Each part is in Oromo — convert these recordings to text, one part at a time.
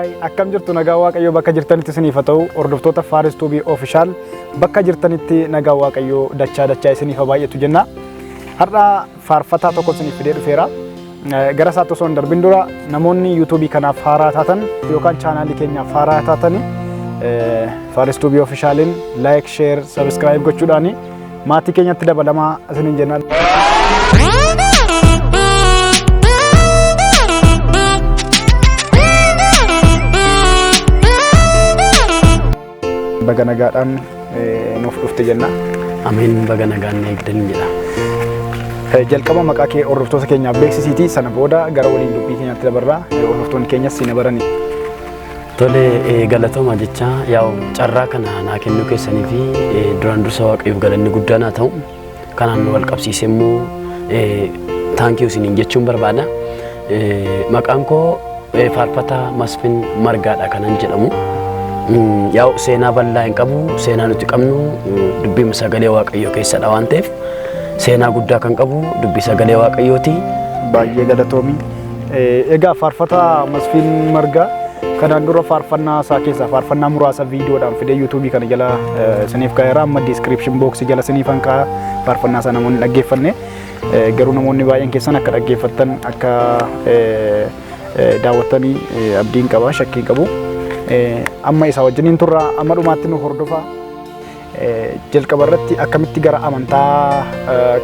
Hai, akkam jirtu nagaa waaqayyoo bakka jirtanitti isiniif haa ta'u hordoftoota Faares Tuubii Official bakka jirtanitti nagaa waaqayyoo dachaa isiniif haa baay'atu jenna. Har'a faarfataa tokko isiniif fidee dhufeera. Gara isaatti osoo hin darbin dura namoonni YouTube kanaaf haaraa taatan yookaan chaanaalii keenyaaf haaraa taatan Faares Tuubii Officialin like, share, subscribe gochuudhaan maatii keenyatti dabalamaa isiniin jenna. Baga nagaadhaan nuuf dhufte jenna. Ameen baga nagaan eegdan jedha. Jalqaba maqaa kee hordoftoota keenyaaf beeksisiitii sana booda gara waliin dubbii keenyatti dabarraa hordoftoonni keenyas si barani. Tole galatooma jecha yaa'u carraa kana naa kennuu keessanii fi duraan dursa waaqayyoof galanni guddaan haa ta'u. Kanaan wal qabsiisee immoo taankiyuu isiniin jechuun barbaada. Maqaan koo faarfataa Masfin Margaadha kanan jedhamu. Yaa'u seenaa bal'aa hin qabu, seenaa nuti qabnu dubbii sagalee waaqayyoo keessadha waan ta'eef seenaa guddaa kan qabu dubbii sagalee waaqayyooti. Baay'ee galatoomi. Egaa faarfataa Masfin Margaa kanaan dura faarfannaa isaa keessaa faarfannaa muraasa viidiyoodhaan fidee YouTube kana jala isiniif kaa'eera. Amma description box jala isiniif kaa'a faarfannaa isaa namoonni dhaggeeffanne. Garuu namoonni baay'een keessan akka dhaggeeffattan akka daawwattanii abdiin qaba, shakkiin qabu. Amma isa wajjiniin turra amma dhumaatti nu hordofa. Jalqaba irratti akkamitti gara amantaa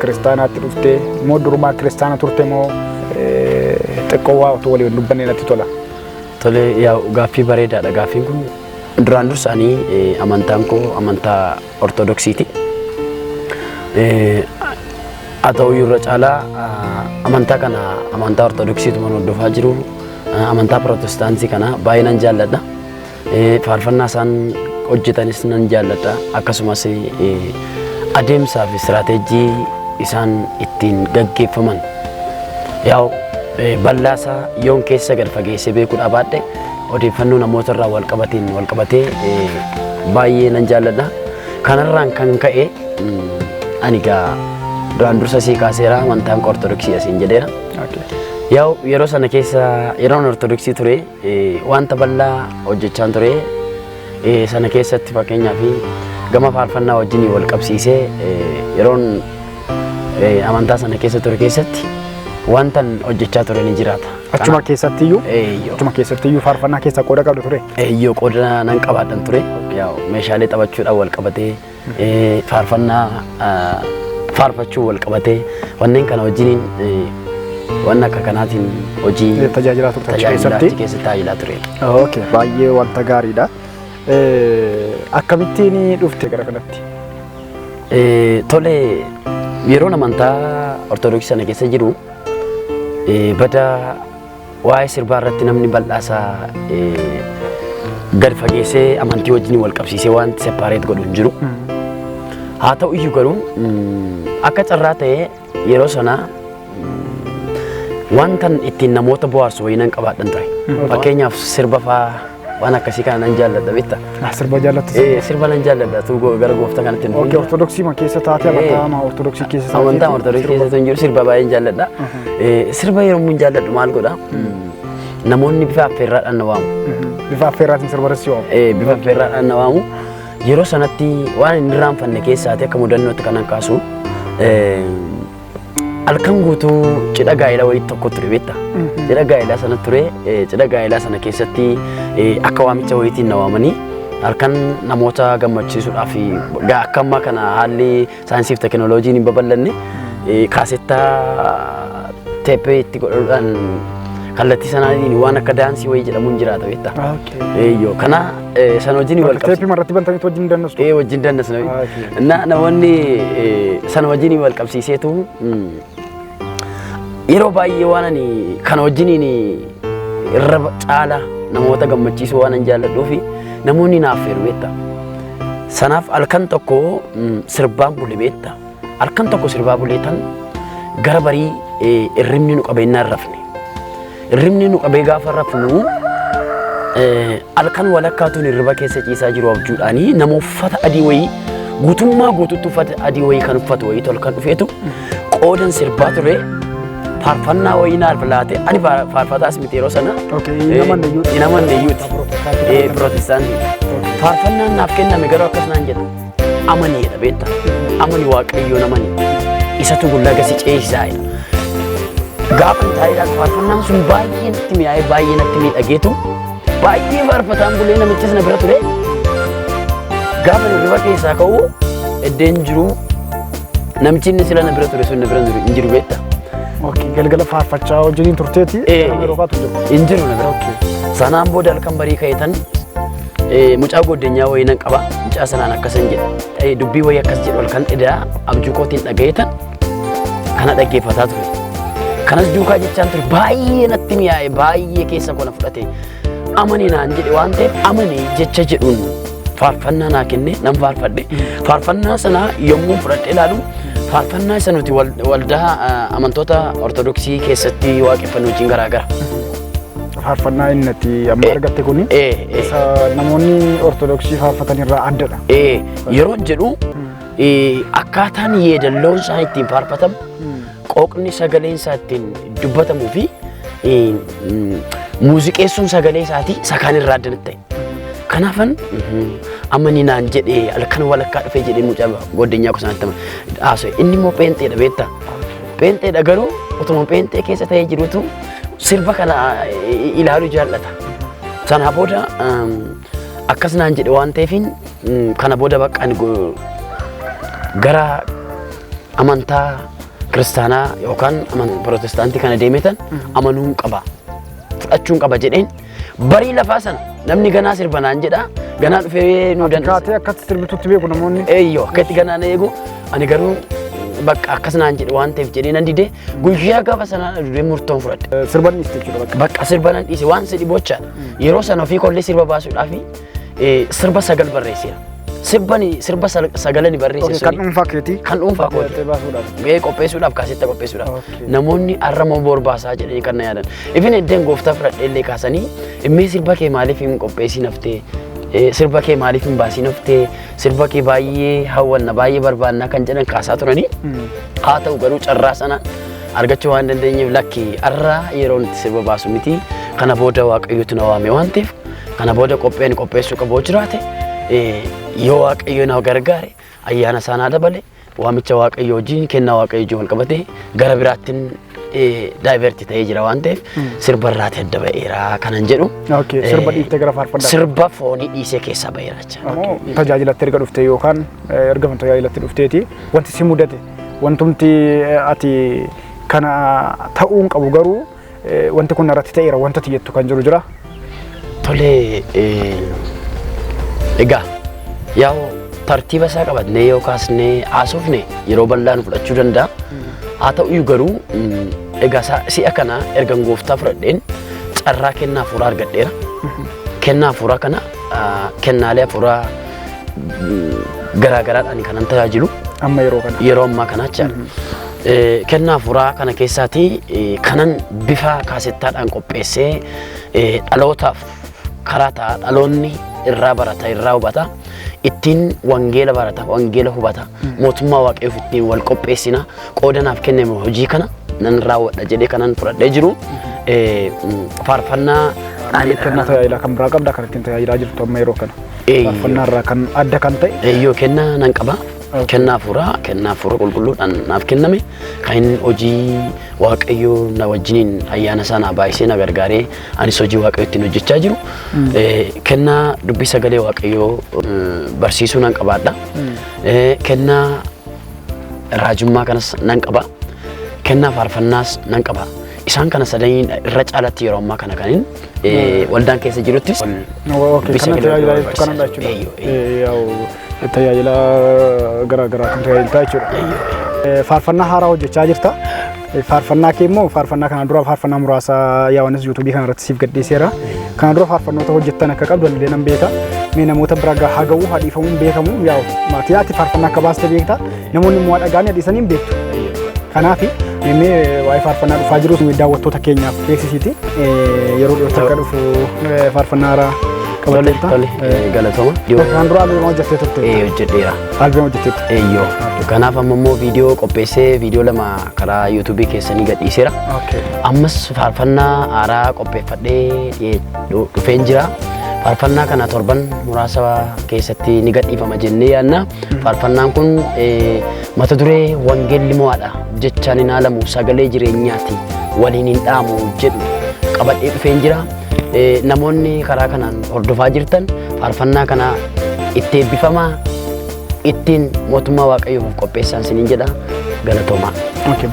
kiristaanaatti dhufte moo durumaa kiristaana turte moo xiqqoo waa otoo waliin dubbanne natti tola. Tole yaa'u gaaffii bareedaadha. Gaaffiin kun duraan dursaanii amantaan koo amantaa Ortodoksiiti. Haa ta'u irra caalaa amantaa kana amantaa Ortodoksiitu man hordofaa jiru. Amantaa Pirotestaantii kana baay'inaan jaalladha. Faarfannaa isaan hojjetanis nan jaalladha. Akkasumas adeemsaa fi istiraatejii isaan ittiin gaggeeffaman yaa'u bal'aasaa yoon keessa gad fageessee beekuudha baadhe odeeffannoo namoota irraa wal qabatee baay'ee nan jaalladha. Kanarraan kan ka'e ani gaa duraan dursa sii kaaseera amantaan Ortodoksii asiin jedheera. Yaa'u yeroo sana keessa yeroon Ortodoksii ture wanta bal'aa hojjechaan ture sana keessatti fakkeenyaaf gama faarfannaa wajjin wal qabsiisee yeroon amantaa sana keessa ture keessatti wantan hojjechaa ture ni jiraata. Achuma keessattiyyuu? Achuma keessattiyyuu faarfannaa keessa qooda qabdu ture? Eeyyoo qooda nan qabaadhan ture. Yaa'u meeshaalee taphachuudhaan wal qabatee faarfannaa faarfachuu wal qabatee wanneen kana wajjiniin waan akka kanaatiin hojii tajaajilaa turte keessatti tajaajilaa ture. Okay, baay'ee wanta gaariidha. Akkamittiin dhufte gara kanatti? Tole yeroon amantaa Ortodoksii sana keessa jiru bada waa'ee sirbaa irratti namni bal'aasaa gad fageessee amantii wajjin wal qabsiisee wanti sepaareet godhu hin jiru. Haa ta'u iyyuu garuu akka carraa ta'ee yeroo sana wantan ittiin namoota bohaarsu wayinan qabaadhan ture. Fakkeenyaaf sirba fa'aa waan akkasii kana nan jaalladha beekta. Sirba jaallattu? Sirba nan jaalladha tu gara gooftaa kanatti hin dhufne. Ortodoksii ma keessa taate amantaa Ortodoksii keessa taate? Amantaa Ortodoksii keessa hin jiru sirba baay'een jaalladha. Sirba yeroo mun jaalladhu maal godha? Namoonni bifa affeerraadhaan na waamu. Bifa affeerraatiin sirba irratti waamu? Bifa affeerraadhaan na waamu. Yeroo sanatti waan inni irraanfanne keessaati akka mudannootti kanan kaasu halkan guutuu cidha gaa'elaa wayii tokko ture beekta. Cidha gaa'elaa sana ture. Cidha gaa'elaa sana keessatti akka waamicha wayiitiin na waamanii halkan namoota gammachiisuudhaaf akka ammaa kana haalli saayinsii fi teekinooloojiin hin babal'anne kaasettaa teeppee itti godhuudhaan kallattii sanaatiin waan akka daansii wayii jedhamuun jiraata beekta. Eeyyoo kana sana wajjin wal qabsiisee. Teeppii marratti bantaniitu wajjin dandastu? Wajjin dandasna. Namoonni sana wajjin wal qabsiiseetu yeroo baay'ee waan ani kana wajjiniin irra caala namoota gammachiisuu waan an jaalladhuufi namoonni naaf affeeru beekta. Sanaaf halkan tokko sirbaan bule beekta. Halkan tokko sirbaa buleetan gara barii irrimni nu qabeenyaa hin rafne. Irrimni nu qabee gaafa rafnu halkan walakkaatuun irriba keessa ciisaa jiru abjuudhaanii nama uffata adii wayii guutummaa guutuutti uffata adii wayii kan uffatu wayii tolkan dhufeetu qoodan sirbaa ture. faarfannaa wayii naaf laate ani faarfataas miti yeroo sana Inaman iyyuuti pirotestaantii faarfannaan naaf kenname garuu akkasumaan jedha amanii jedha beekta amani waaqayyoon amanii isatu gullaa si ceesisaa gaafa taa'eedhaan faarfannaan sun baay'ee natti mi'aa'ee baay'ee natti miidhageetu baay'ee faarfataan bulee namichis na bira ture gaafa hirriba keessaa ka'uu eddeen jiru namichi inni sila na bira ture sun na bira hin jiru beekta. Galgala faarfachaa wajjiniin turteeti yeroo faatu jiru. Hin jiru na bira. Sanaan booda halkan barii ka'eetan mucaa goddenyaa wayii nan qaba mucaa sanaan akkasan jedha dubbii wayii akkas jedhu halkan edaa abjuu kootiin dhagayeetan kana dhaggeeffataa ture. Kanas duukaa jechaan ture baay'ee natti mi'aa'e baay'ee keessa kona fudhate amanii naan jedhe waan ta'eef amanii jecha jedhuun faarfannaa naa kenne nan faarfadhe faarfannaa sana yommuu fudhadhe ilaalu faarfannaa isa nuti waldaa amantoota ortodoksii keessatti waaqeffannoo wajjin garaagara. Faarfannaa inni amma argatte kuni namoonni ortodoksii faarfatan irraa addadha. Yeroo jedhu akkaataan yeedalloon isaa ittiin faarfatamu qooqni sagaleen isaa ittiin dubbatamuu fi muuziqeessuun sagalee isaatii sakaan irraa adda ta'e. Kanaafan amanii naan jedhee halkan walakkaa dhufee jedhee mucaa goddenyaa kusaanitti haasa'e inni immoo pheenxeedha beekta. Pheenxeedha garuu utuma pheenxee keessa ta'ee jirutu sirba kana ilaaluu jaallata. Sanaa booda akkas naan jedhe waan ta'eefin kana booda baqqaan gara amantaa kiristaanaa yookaan pirotestaantii kana deemetan amanuun qaba fudhachuun qaba jedheen barii lafaa sana namni ganaa sirba naan jedha ganaa dhufee nu dandeessa. Kaatee akkatti sirbitutti beeku namoonni. Eeyyoo akkatti ganaa na eegu ani garuu bakka akkas naan jedhe waan ta'eef jedhee nan didee guyyaa gaafa sanaa dhufee murtoon fudhadhe. Sirba dhiiste jechuudha bakka sirba nan dhiise waan si dhibochaadha yeroo sana ofii kollee sirba baasuudhaaf sirba sagal barreesseera. Sirba sagalee ni barreesse. Kan dhuunfaa keetii. Kan dhuunfaa kooti. Qopheessuudhaaf kaasetta qopheessuudhaaf. Namoonni arramoo borbaasaa jedhanii kan na yaadan. Ifin eddeen gooftaa fudhadhee illee kaasanii immee sirba kee maaliif hin qopheessin haftee sirba kee maaliif hin baasin haftee sirba kee baay'ee hawwanna baay'ee barbaannaa kan jedhan kaasaa turanii haa ta'u garuu carraa sanaan argachuu waan dandeenyeef lakki arraa yeroo itti sirba baasu miti kana booda waaqayyotu na waame waan ta'eef kana booda qopheessuu qabu jiraate yoo waaqayyo na gargaare ayyaana isaa naa dabale waamicha waaqayyo wajjin kennaa waaqayyo wajjin wal qabate gara biraattiin daayiverti ta'ee jira waan ta'eef sirba irraati adda ba'eera kanan jedhu. Sirba dhiiftee gara faarfannaa. Sirba foonii dhiisee keessaa ba'eera jecha. Tajaajilatti erga dhuftee yookaan erga tajaajilatti dhufteeti wanti si mudate wantumti ati kana ta'uun qabu garuu wanti kun irratti ta'eera wanta jettu kan jiru jira. Tolee egaa yaa'u tartiiba isaa qabatnee yoo kaasnee haasofne yeroo bal'aa nu fudhachuu danda'a. Haa ta'u garuu egaa si'a kana ergan gooftaa fudhadheen carraa kennaa hafuuraa argadheera. Kennaa hafuuraa kana kennaalee hafuuraa garaagaraadhaan kanan tajaajilu. Amma yeroo kana. Yeroo ammaa kana jechaadha. Kennaa hafuuraa kana keessaati kanan bifa kaasettaadhaan qopheessee dhalootaaf karaa ta'a dhaloonni irraa barata irraa hubata ittiin wangeela barata wangeela hubata mootummaa waaqayyoof ittiin wal qopheessina qoodanaaf kenname hojii kana nan raawwadha jedhee kanan fudhadhee jiru faarfannaa kennaa tajaajila kan biraa qabda kan ittiin tajaajilaa jirtu amma yeroo kana faarfannaa irraa kan adda kan ta'e yoo kennaa nan qaba kennaa hafuuraa qulqulluudhaan naaf kenname kan hojii waaqayyoo na wajjiniin ayyaana isaa naa baay'isee na gargaaree anis hojii waaqayyoo ittiin hojjechaa jiru kennaa dubbii sagalee waaqayyoo barsiisuu nan qabaadha kennaa raajummaa kanas nan qaba kennaa faarfannaas nan qaba isaan kana sadanii irra caalatti yeroo ammaa kana kanin waldaan keessa jiruttis tajaajila garaagaraa kan tajaajiltaa jechuudha. Faarfannaa haaraa hojjechaa jirta. Faarfannaa kee immoo faarfannaa kana dura faarfannaa muraasa yaa'anis yuutuubii kana irratti siif gadhiiseera. Kana dura faarfannoota hojjettan akka qabdu illee nan beeka. Mee namoota bira haa ga'uu haa dhiifamuun beekamu yaa'u maatii ati faarfannaa akka baaste beekta. Namoonni immoo dhagaanii dhiisanii hin beektu. Kanaaf mee waa'ee faarfannaa dhufaa jiru daawwattoota keenyaaf beeksisiiti. Yeroo dhiyootti akka dhufu faarfannaa haaraa qabateetta. Tole galatooma. Kan dura albema hojjettee turte. Hojjedheera. Albema hojjetteetta. Eeyyoo. Kanaaf ammoo viidiyoo qopheessee viidiyoo lama karaa yuutuubii keessanii gadhiiseera. Ammas faarfannaa haaraa qopheeffadhee dhufeen jira. Faarfannaa kana torban muraasa keessatti ni gadhiifama jennee yaadna. Faarfannaan kun mata duree wangeelli mo'aadha jechaan hin haalamu sagalee jireenyaati waliin hin dhaamu jedhu qabadhee dhufeen jira. Namoonni karaa kanaan hordofaa jirtan faarfannaa kana itti eebbifamaa ittiin mootummaa waaqayyoof qopheessan siniin jedha galatoomaa.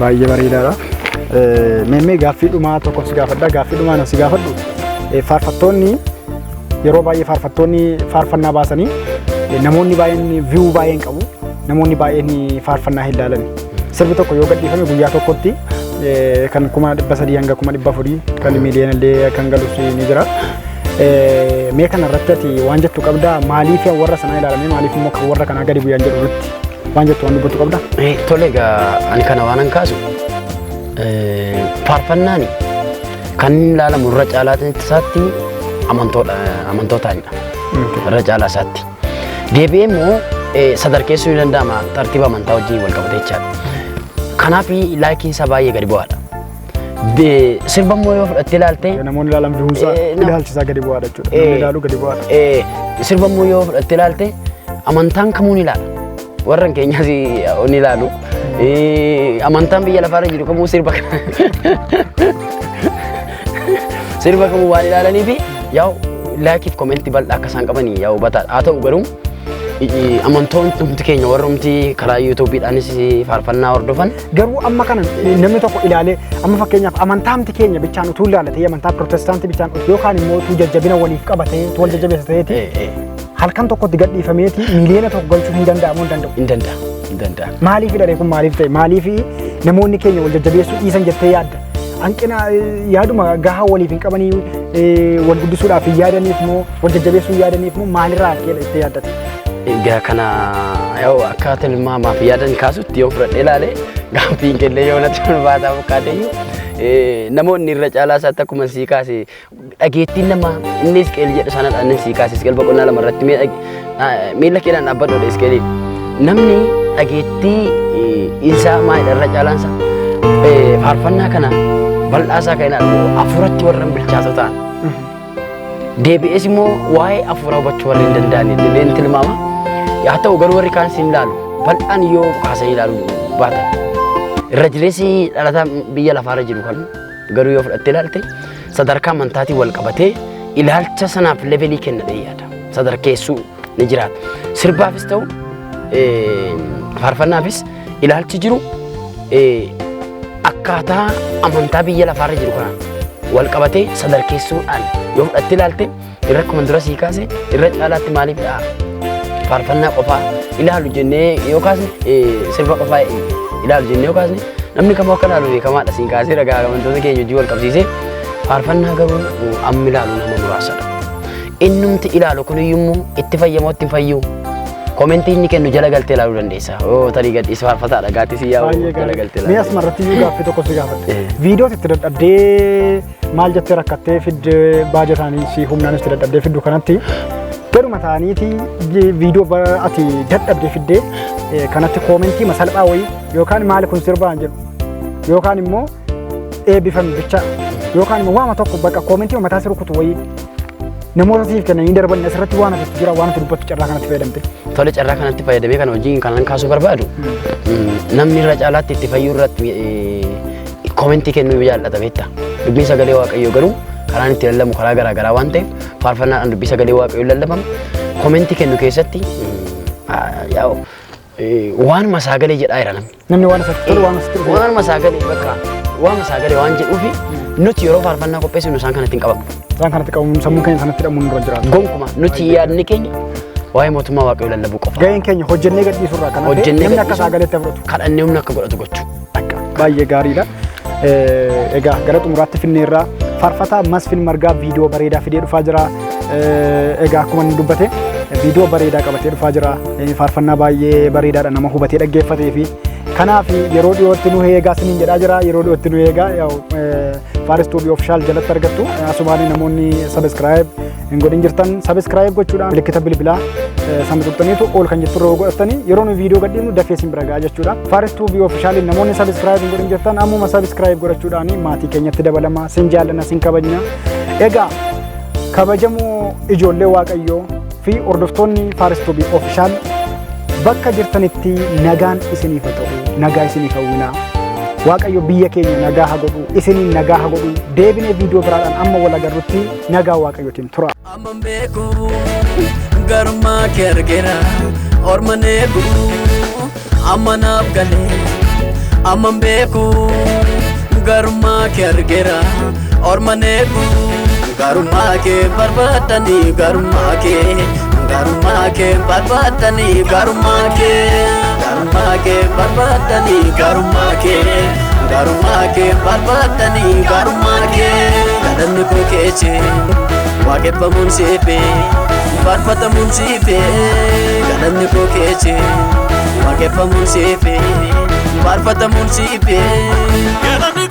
Baay'ee bareedaadha. Meemmee gaaffii dhumaa tokko si gaafadha. Gaaffii dhumaa si gaafadhu faarfattoonni yeroo baay'ee faarfattoonni faarfannaa baasanii namoonni baay'een view baay'een qabu. Namoonni baay'een faarfannaa hin ilaalan. Sirbi tokko yoo gadhiifame guyyaa tokkotti kan 300 hanga 400 kan miiliyoona illee kan galus ni jira. Mee kana irratti ati waan jettu qabdaa maaliif warra sanaa ilaalame maaliif immoo kan warra kanaa gadi bu'an jedhu irratti waan jettu waan dubbatu qabdaa? Tole egaa ani kana waan an kaasu faarfannaani kan ilaalamu irra caalaatti isaatti amantootaanidha. Irra caalaa isaatti. Deebi'ee immoo sadarkeessuu ni danda'ama tartiiba amantaa wajjin wal qabatee jechaadha. Kanaaf laakiin isaa baay'ee gadi bu'aadha. Sirba immoo yoo fudhattee ilaalte namoonni ilaalan bihuusaa ilaalchisaa gadi bu'aadha jechuudha. Namni ilaaluu gadi bu'aadha. Sirba immoo yoo fudhattee ilaalte amantaan kamuu ni ilaala. Warra keenyaas ni ilaalu. Amantaan biyya lafaarra jiru kamuu sirba kamuu waan ilaalaniif yaa'u laakiif komentii bal'aa akka isaan qabanii yaa'u hubataadha. Haa ta'u garuu amantoonni keenya warrumti karaa yuutuubiidhaanis faarfannaa hordofan garuu amma kana namni tokko ilaalee amma fakkeenyaaf amantaamti keenya bichaan utuu ilaalatee amantaa pirootestaantii bichaan yookaan immoo utuu jajjabina waliif qabatee utuu wal jajjabeessa ta'eeti halkan tokkotti gadhiifameeti miiliyoona tokko galchuu hin danda'amu hin danda'u. Hin danda'a. Maaliif hidhare kun maaliif ta'e maaliif namoonni keenya wal jajjabeessuu dhiisan jettee yaadda? Hanqina yaaduma gahaa waliif hin qabanii wal guddisuudhaaf hin yaadaniif moo wal jajjabeessuu hin yaadaniif moo maalirraa harkeedha jettee yaaddate? Egaa kana yoo akka tilmaamaaf yaadan kaasutti yoo fudhadhee ilaalee gaaffiin kellee yoo natti ulfaataa fakkaate namoonni irra caalaa isaatti akkuma sii kaase dhageettiin nama inni isqeel jedhu sanadha inni sii kaase isqeel boqonnaa lama irratti miila keedhaan dhaabbadhoodha isqeelii namni dhageettii isaa maalidha irra caalaansa faarfannaa kana bal'aasaa kan ilaalu hafuuratti warran bilchaatoo ta'an deebi'ees immoo waa'ee hafuuraa hubachuu warri hin danda'an illee tilmaama. Yaa ta'u garuu warri kaan siin ilaalu bal'aan yoo kaasanii ilaalu baatan irra jireessi dhalataa biyya lafaarra jiru kan garuu yoo fudhattee ilaalte sadarkaa amantaatiin wal qabatee ilaalcha sanaaf levelii kennadhee yaada. Sadarkeessuu ni jiraata. Sirbaafis ta'u faarfannaafis ilaalchi jiru akkaataa amantaa biyya lafaarra jiru kanaan wal qabatee sadarkeessuudhaan yoo fudhattee ilaalte irra akkuma dura sii kaase irra caalaatti maaliif faarfannaa qofaa ilaalu jennee yookaas sirba qofaa ilaalu jennee yookaas namni kamuu akka ilaalu beekamaadha siin kaasee ragaa amantoota keenya hojii wal qabsiisee faarfannaa garuu amma ilaalu nama muraasadha. Innumti ilaalu kuniyyuu itti fayyamoo itti hin fayyuu komentii inni kennu jala galtee ilaaluu dandeessa. Tarii gadhiisa faarfataadha gaattis yaa'u jala galtee ilaaluu. Mee asmarratti iyyuu gaaffii tokko si gaafadhe. Viidiyoo itti dadhabdee maal jettee rakkattee fidde baajataanii si humnaanis itti dadhabdee fiddu kanatti garuma ta'aniiti viidiyoo ati dadhabdee fiddee kanatti komentii masalphaa wayii yookaan maali kun sirbaan jedhu yookaan immoo eebbifame bicha yookaan immoo waama tokko bakka komentii mataa si rukutu wayii namoota siif kennanii darban asirratti waan ati jira waan ati dubbatu carraa kanatti fayyadamte. Tole carraa kanatti fayyadamee kana hojiin kanan kaasuu barbaadu namni irra caalaatti itti fayyuu irratti komentii kennuu jaallata beekta. Dubbiin sagalee waaqayyoo garuu karaan itti lallamu karaa garaa garaa waan ta'eef faarfannaadhaan dubbii sagalee waaqayyoo lallabamu komentii kennu keessatti yaa'u waan masagalee jedhaa jira namni. Namni waan asatti tolu waan asatti dhufu. Waan masagalee bakka waan masagalee waan jedhuufi nuti yeroo faarfannaa qopheessinu isaan kanatti hin qabamu. Isaan kanatti qabamu sammuu keenya sanatti hidhamuun nurra jiraata. Gonkuma nuti yaadni keenya waa'ee mootummaa waaqayyoo lallabuu qofa. Gaheen keenya hojjennee gadhiisurraa kan hafe namni akka sagaleetti fudhatu. Kadhannee humna akka godhatu gochuu. Baay'ee gaariidha. Egaa gara xumuraatti finneerraa faarfataa Masfin Margaa viidiyoo bareedaa fidee dhufaa jira. Egaa akkuma inni dubbate viidiyoo bareedaa qabatee dhufaa jira. Faarfannaa baay'ee bareedaadha nama hubatee dhaggeeffatee fi kanaaf yeroo dhiyootti nu eegaa siniin jedhaa jira. Yeroo dhiyootti nu eegaa Faares Tuubii Ofishaal jalatti argattu. Asumaan namoonni sabiskiraayib hin godhin jirtan subscribe gochuudhaan milikkita bilbilaa sana tuqxaniitu ol kan jettu yeroo godhatanii yeroo nu viidiyoo gadhiifnu dafee isin bira ga'a jechuudha. Faris TV official namoonni subscribe hin godhin jirtan ammuma subscribe godhachuudhaan maatii keenyatti dabalama sin jaallanna sin kabajna. Egaa kabajamoo ijoollee Waaqayyoo fi hordoftoonni Faris TV official bakka jirtanitti nagaan isiniif haa ta'u, nagaa isiniif hawwinaa. Waaqayyo biyya keenya nagaa haa godhu, isiniin nagaa haa godhu. Deebinee viidiyoo biraadhaan amma wal agarrutti nagaa Waaqayyootiin tura. Amman beeku garummaa kee argeera orman eegu amma naaf galee. Amman beeku garummaa kee argeera orman eegu garummaa kee barbaadanii garummaa kee. Garummaa kee barbaadanii garummaa kee. Garummaa kee barbaadanii garummaa kee. Garummaa kee barbaadanii garummaa kee. Galanni koo keeche waaqeffamuun siifee faarfatamuun siifee. Galanni koo keeche waaqeffamuun siifee faarfatamuun siifee.